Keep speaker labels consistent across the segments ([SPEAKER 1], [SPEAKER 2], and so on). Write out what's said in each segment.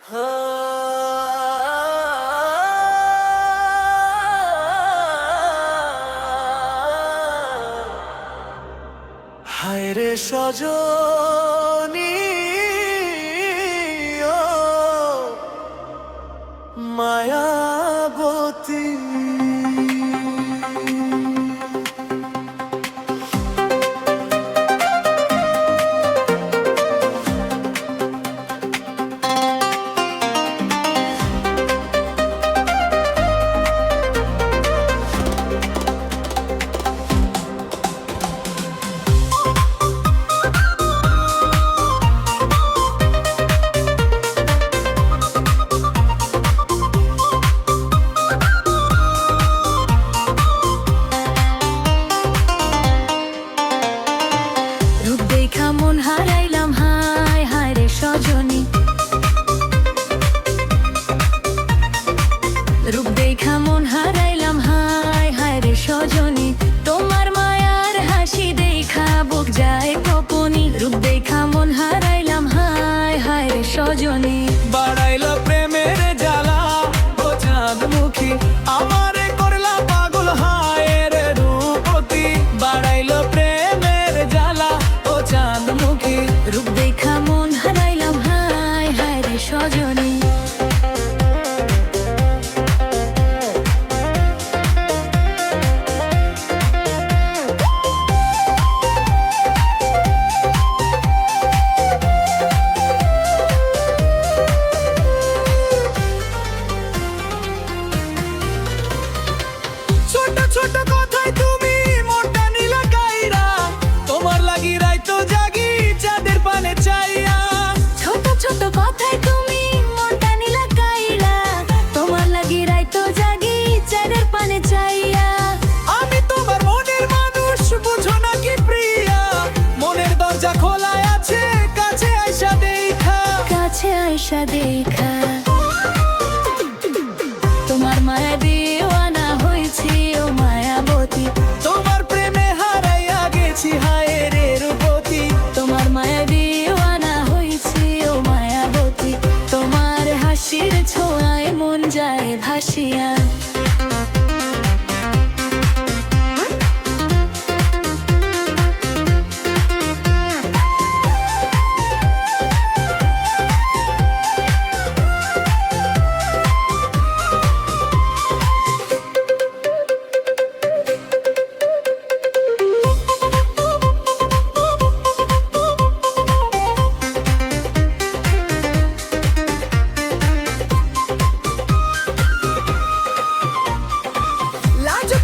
[SPEAKER 1] হায় রে সজনী ও মায়াবতী।
[SPEAKER 2] রূপ দেখা মন হারাইলাম হায় হায় রে সজনী, তোমার মায়ার হাসি দেখা বুক যায় কপনি। রূপ দেখা মন হারাইলাম হায় হায় রে সজনী,
[SPEAKER 1] বাড়াইলা প্রেমের জ্বালা ও চাঁদমুখী, আমারে করলা পাগল হায় রে রূপতী। বাড়াইলা প্রেমের জ্বালা ও চাঁদমুখী,
[SPEAKER 2] রূপ দেখা মন হারাইলাম হায় হায় রে সজনী।
[SPEAKER 1] ছোট কথায় তুমি মনটা নিলা কাইরা, তোমার লাগি রাইতো জাগি চাঁদের পানে চাইয়া।
[SPEAKER 2] ছোট ছোট কথায় তুমি মনটা নিলা কাইরা, তোমার লাগি রাইতো জাগি চাঁদের পানে চাইয়া।
[SPEAKER 1] আমি তোমার মনের মানুষ, বুঝো নাকি প্রিয়া, মনের দরজা খোলা আছে, কাছে আইসা দেখা।
[SPEAKER 2] কাছে আইসা দেখা তোমার মায়া দিওয়ানা হয়েছি ও মায়াবতী।
[SPEAKER 1] তোমার প্রেমে হারাইয়া গেছি হায় রে রূপতী।
[SPEAKER 2] তোমার মায়া দিওয়ানা হয়েছি ও মায়াবতী, তোমার হাসির ছোঁয়ায় মন যায় ভাসিয়া।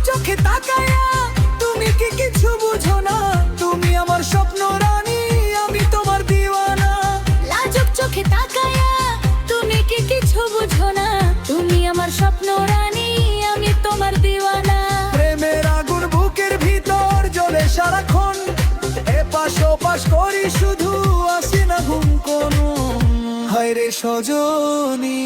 [SPEAKER 1] চোখে তাকায়া তুমি কি কিছু বুঝো না, তুমি আমার স্বপ্ন রানী, আমি তোমার দিওয়ানা।
[SPEAKER 2] লাজুক চোখে তাকায়া তুমি কি কিছু বুঝো না, তুমি আমার স্বপ্ন রানী, আমি তোমার দিওয়ানা।
[SPEAKER 1] প্রেমের আগুন বুকের ভিতর জ্বলে সারাক্ষণ, এপাশ ওপাশ করি শুধু আসি না ঘুম কোনো। হায় রে সজনী।